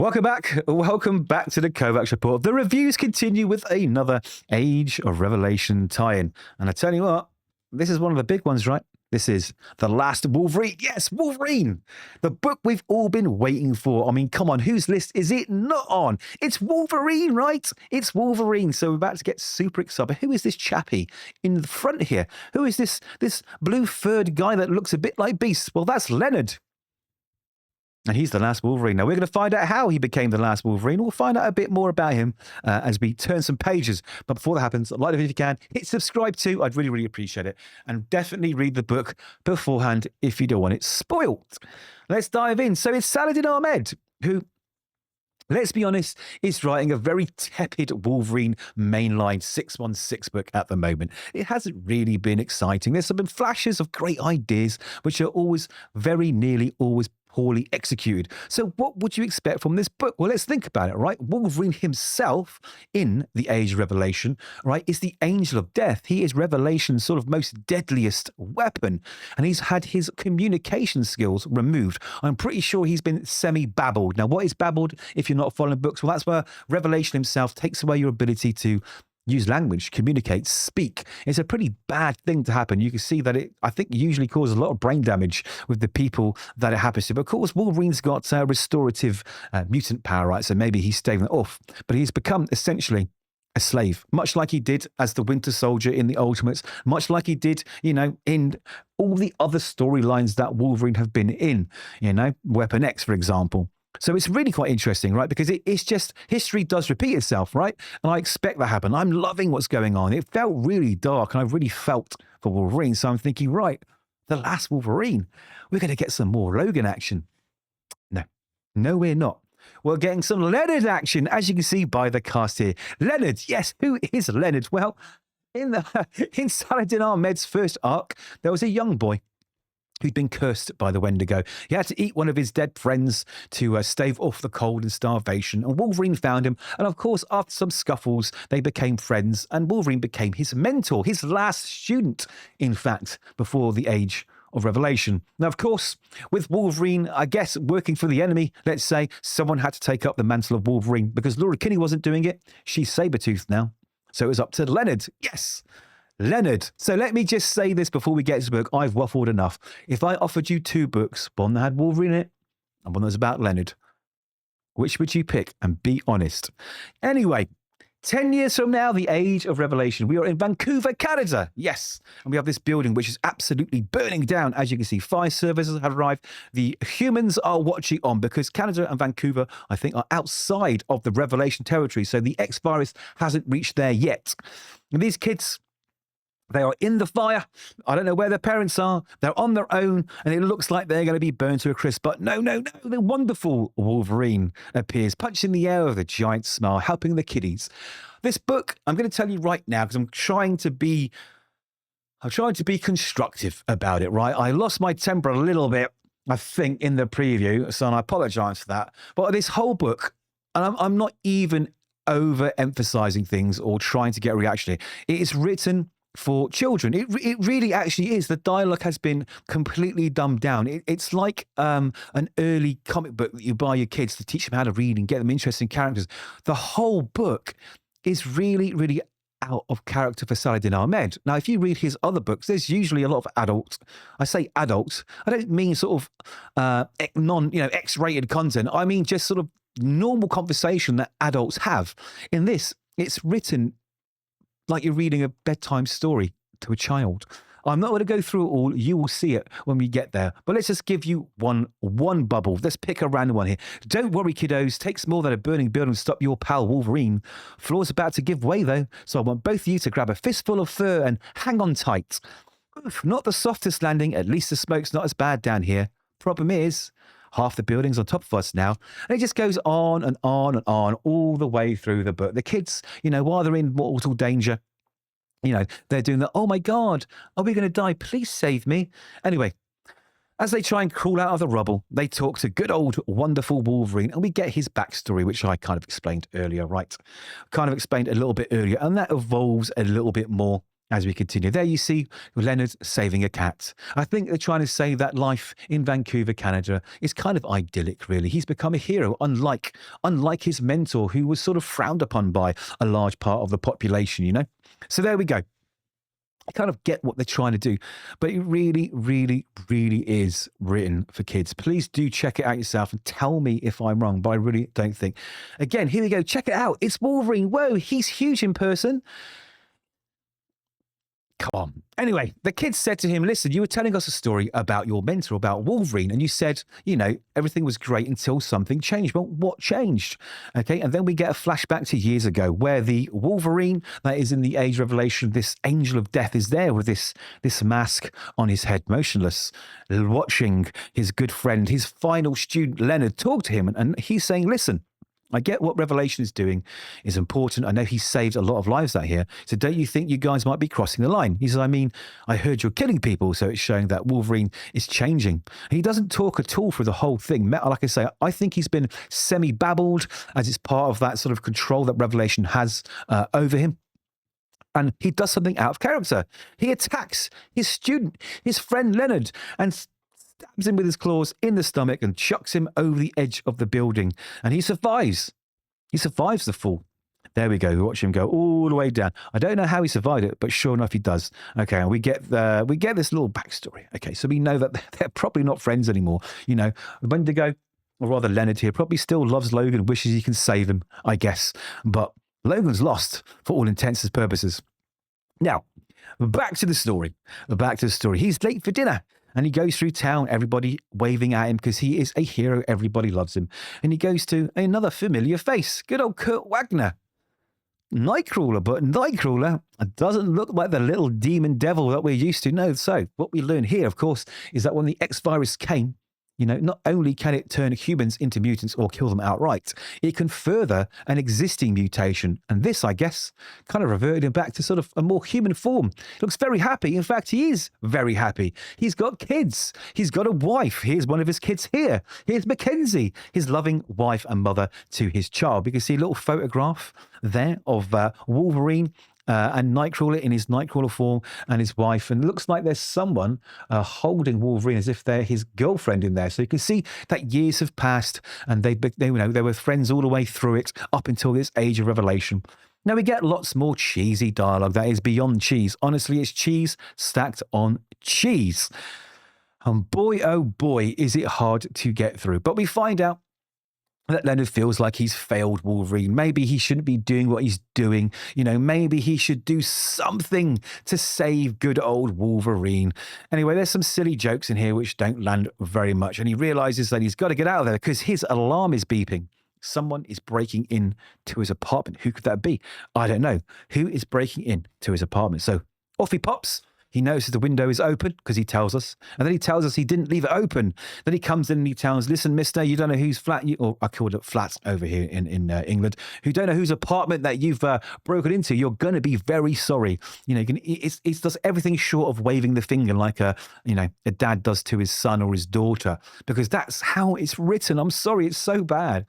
Welcome back. Welcome back to the Kovacs Report. The reviews continue with another Age of Revelation tie-in. And I tell you what, this is one of the big ones, right? This is The Last Wolverine. Yes, Wolverine. The book we've all been waiting for. I mean, come on, whose list is it not on? It's Wolverine, right? It's Wolverine. So we're about to get super excited. Who is this chappie in the front here? Who is this blue-furred guy that looks a bit like Beast? Well, that's Leonard. And he's the last Wolverine. Now, we're going to find out how he became the last Wolverine. We'll find out a bit more about him as we turn some pages. But before that happens, like the video if you can, hit subscribe too. I'd really, really appreciate it. And definitely read the book beforehand if you don't want it spoiled. Let's dive in. So it's Saladin Ahmed, who, let's be honest, is writing a very tepid Wolverine mainline 616 book at the moment. It hasn't really been exciting. There's been flashes of great ideas, which are always very nearly always poorly executed. So what would you expect from this book? Well, let's think about it, right? Wolverine himself in the Age of Revelation, right, is the angel of death. He is Revelation's sort of most deadliest weapon, and he's had his communication skills removed. I'm pretty sure he's been semi-babbled. Now, what is babbled if you're not following books? Well, that's where Revelation himself takes away your ability to use language, communicate, speak. It's a pretty bad thing to happen. You can see that it, I think, usually causes a lot of brain damage with the people that it happens to. But of course, Wolverine's got restorative mutant power, right? So maybe he's staving that off. But he's become essentially a slave, much like he did as the Winter Soldier in the Ultimates, much like he did, you know, in all the other storylines that Wolverine have been in, you know, Weapon X, for example. So it's really quite interesting, right? Because it's just, history does repeat itself, right? And I expect that to happen. I'm loving what's going on. It felt really dark, and I really felt for Wolverine. So I'm thinking, right, the last Wolverine, we're going to get some more Logan action. No, we're not. We're getting some Leonard action, as you can see by the cast here. Leonard, yes, who is Leonard? Well, in Saladin Ahmed's first arc, there was a young boy who'd been cursed by the Wendigo. He had to eat one of his dead friends to stave off the cold and starvation, and Wolverine found him, and of course, after some scuffles, they became friends, and Wolverine became his mentor, his last student, in fact, before the Age of Revelation. Now, of course, with Wolverine, I guess, working for the enemy, let's say, someone had to take up the mantle of Wolverine, because Laura Kinney wasn't doing it. She's Sabretooth now. So it was up to Leonard. Yes, Leonard. So let me just say this before we get to the book. I've waffled enough. If I offered you two books, one that had Wolverine in it and one that was about Leonard, which would you pick? And be honest. Anyway, 10 years from now, the Age of Revelation. We are in Vancouver, Canada. Yes. And we have this building which is absolutely burning down. As you can see, fire services have arrived. The humans are watching on because Canada and Vancouver, I think, are outside of the Revelation territory. So the X virus hasn't reached there yet. And these kids, they are in the fire. I don't know where their parents are. They're on their own, and it looks like they're going to be burned to a crisp. But no. The wonderful Wolverine appears, punching the air with a giant smile, helping the kiddies. This book, I'm going to tell you right now, because I'm trying to be constructive about it, right? I lost my temper a little bit, I think, in the preview, so I apologize for that. But this whole book, and I'm not even overemphasizing things or trying to get a reaction here. It is written for children. It really actually is. The dialogue has been completely dumbed down. It's like an early comic book that you buy your kids to teach them how to read and get them interested in characters. The whole book is really, really out of character for Saladin Ahmed. Now, if you read his other books, there's usually a lot of adults. I say adults. I don't mean sort of X-rated content. I mean just sort of normal conversation that adults have. In this, it's written like you're reading a bedtime story to a child. I'm not going to go through it all. You will see it when we get there. But let's just give you one bubble. Let's pick a random one here. Don't worry, kiddos. Takes more than a burning building to stop your pal Wolverine. Floor's about to give way, though. So I want both of you to grab a fistful of fur and hang on tight. Oof, not the softest landing. At least the smoke's not as bad down here. Problem is, half the building's on top of us now. And it just goes on and on and on all the way through the book. The kids, you know, while they're in mortal danger, you know, they're doing the, oh my God, are we going to die? Please save me. Anyway, as they try and crawl out of the rubble, they talk to good old wonderful Wolverine, and we get his backstory, which I kind of explained earlier, right? Kind of explained a little bit earlier, and that evolves a little bit more as we continue. There you see Leonard saving a cat. I think they're trying to say that life in Vancouver, Canada is kind of idyllic, really. He's become a hero, unlike his mentor, who was sort of frowned upon by a large part of the population, you know? So there we go. I kind of get what they're trying to do, but it really, really, really is written for kids. Please do check it out yourself and tell me if I'm wrong, but I really don't think. Again, here we go. Check it out. It's Wolverine. Whoa, he's huge in person. Come on. Anyway, the kids said to him, listen, you were telling us a story about your mentor, about Wolverine, and you said, you know, everything was great until something changed. Well, what changed? Okay, and then we get a flashback to years ago where the Wolverine that is in the Age of Revelation, this angel of death, is there with this mask on his head, motionless, watching his good friend, his final student, Leonard, talk to him. And he's saying, listen, I get what Revelation is doing is important. I know he saved a lot of lives out here. So don't you think you guys might be crossing the line? He says, I mean, I heard you're killing people. So it's showing that Wolverine is changing. And he doesn't talk at all through the whole thing. Like I say, I think he's been semi-babbled as it's part of that sort of control that Revelation has over him. And he does something out of character. He attacks his student, his friend Leonard, and stabs him with his claws in the stomach and chucks him over the edge of the building. And he survives. He survives the fall. There we go. We watch him go all the way down. I don't know how he survived it, but sure enough, he does. Okay, and we get this little backstory. Okay, so we know that they're probably not friends anymore. You know, Vindigo, or rather Leonard here, probably still loves Logan, wishes he can save him, I guess. But Logan's lost for all intents and purposes. Now, back to the story. He's late for dinner. And he goes through town, everybody waving at him because he is a hero. Everybody loves him. And he goes to another familiar face. Good old Kurt Wagner. Nightcrawler, but Nightcrawler doesn't look like the little demon devil that we're used to. No, so what we learn here, of course, is that when the X virus came, you know, not only can it turn humans into mutants or kill them outright, it can further an existing mutation. And this, I guess, kind of reverted him back to sort of a more human form. He looks very happy. In fact, he is very happy. He's got kids. He's got a wife. Here's one of his kids here. Here's Mackenzie, his loving wife and mother to his child. You can see a little photograph there of Wolverine and Nightcrawler in his Nightcrawler form and his wife. And it looks like there's someone holding Wolverine as if they're his girlfriend in there. So you can see that years have passed and they were friends all the way through it up until this Age of Revelation. Now we get lots more cheesy dialogue that is beyond cheese. Honestly, it's cheese stacked on cheese. And boy, oh boy, is it hard to get through. But we find out that Leonard feels like he's failed Wolverine. Maybe he shouldn't be doing what he's doing. You know, maybe he should do something to save good old Wolverine. Anyway, there's some silly jokes in here which don't land very much. And he realizes that he's got to get out of there because his alarm is beeping. Someone is breaking into his apartment. Who could that be? I don't know. Who is breaking into his apartment? So off he pops. He notices the window is open because he tells us. And then he tells us he didn't leave it open. Then he comes in and he tells, listen, mister, you don't know whose flat, or I called it flats over here in England, who don't know whose apartment that you've broken into. You're going to be very sorry. You know, it does everything short of waving the finger like a dad does to his son or his daughter, because that's how it's written. I'm sorry, it's so bad.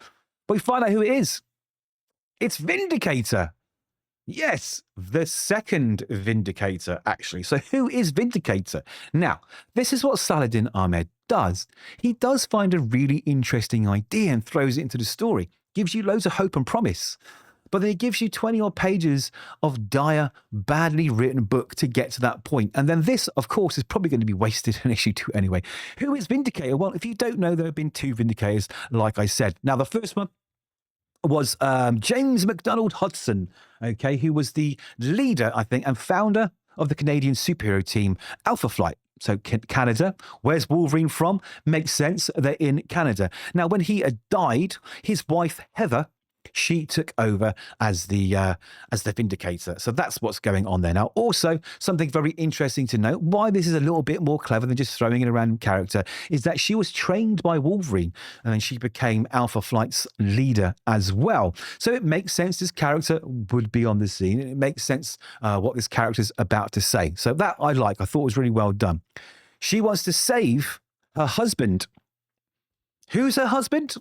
But we find out who it is. It's Vindicator. Yes, the second Vindicator, actually. So who is Vindicator? Now, this is what Saladin Ahmed does. He does find a really interesting idea and throws it into the story. Gives you loads of hope and promise. But then he gives you 20-odd pages of dire, badly written book to get to that point. And then this, of course, is probably going to be wasted in issue 2 anyway. Who is Vindicator? Well, if you don't know, there have been 2 Vindicators, like I said. Now, the first one was James MacDonald Hudson, okay, who was the leader, I think, and founder of the Canadian superhero team Alpha Flight. So Canada, where's Wolverine from? Makes sense, they're in Canada. Now, when he had died, his wife, Heather, she took over as the Vindicator. So that's what's going on there. Now, also, something very interesting to note, why this is a little bit more clever than just throwing in a random character, is that she was trained by Wolverine, and then she became Alpha Flight's leader as well. So it makes sense this character would be on the scene. It makes sense what this character's about to say. So that I thought was really well done. She wants to save her husband. Who's her husband?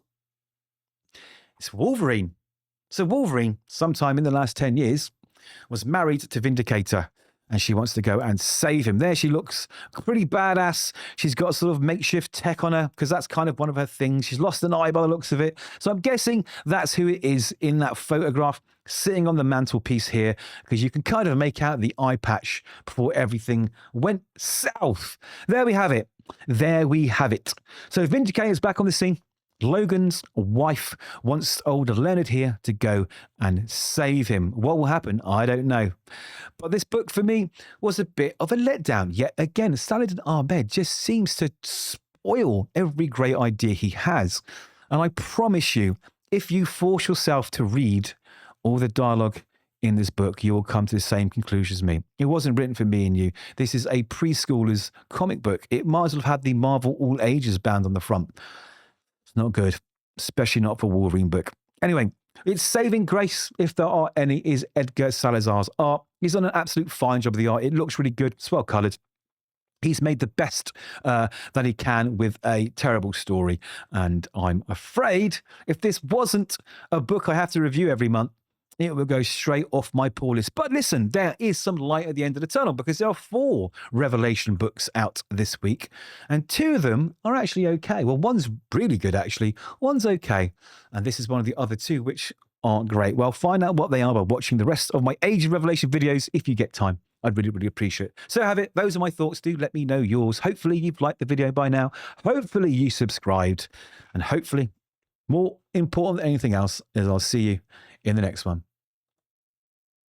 It's Wolverine. So Wolverine, sometime in the last 10 years, was married to Vindicator. and she wants to go and save him. There she looks pretty badass. She's got sort of makeshift tech on her because that's kind of one of her things. She's lost an eye by the looks of it. So I'm guessing that's who it is in that photograph sitting on the mantelpiece here, because you can kind of make out the eye patch before everything went south. There we have it. There we have it. So Vindicator's back on the scene. Logan's wife wants older Leonard here to go and save him. What will happen? I don't know. But this book for me was a bit of a letdown. Yet again, Saladin Ahmed just seems to spoil every great idea he has. And I promise you, if you force yourself to read all the dialogue in this book, you will come to the same conclusion as me. It wasn't written for me and you. This is a preschooler's comic book. It might as well have had the Marvel All Ages band on the front. It's not good, especially not for a Wolverine book. Anyway, its saving grace, if there are any, is Edgar Salazar's art. He's done an absolute fine job of the art. It looks really good. It's well coloured. He's made the best that he can with a terrible story. And I'm afraid if this wasn't a book I have to review every month, it will go straight off my pull list. But listen, there is some light at the end of the tunnel, because there are 4 Revelation books out this week, and 2 of them are actually okay. Well, one's really good, actually. One's okay. And this is one of the other 2, which aren't great. Well, find out what they are by watching the rest of my Age of Revelation videos if you get time. I'd really, really appreciate it. So have it. Those are my thoughts. Do let me know yours. Hopefully you've liked the video by now. Hopefully you subscribed. And hopefully, more important than anything else, is I'll see you in the next one.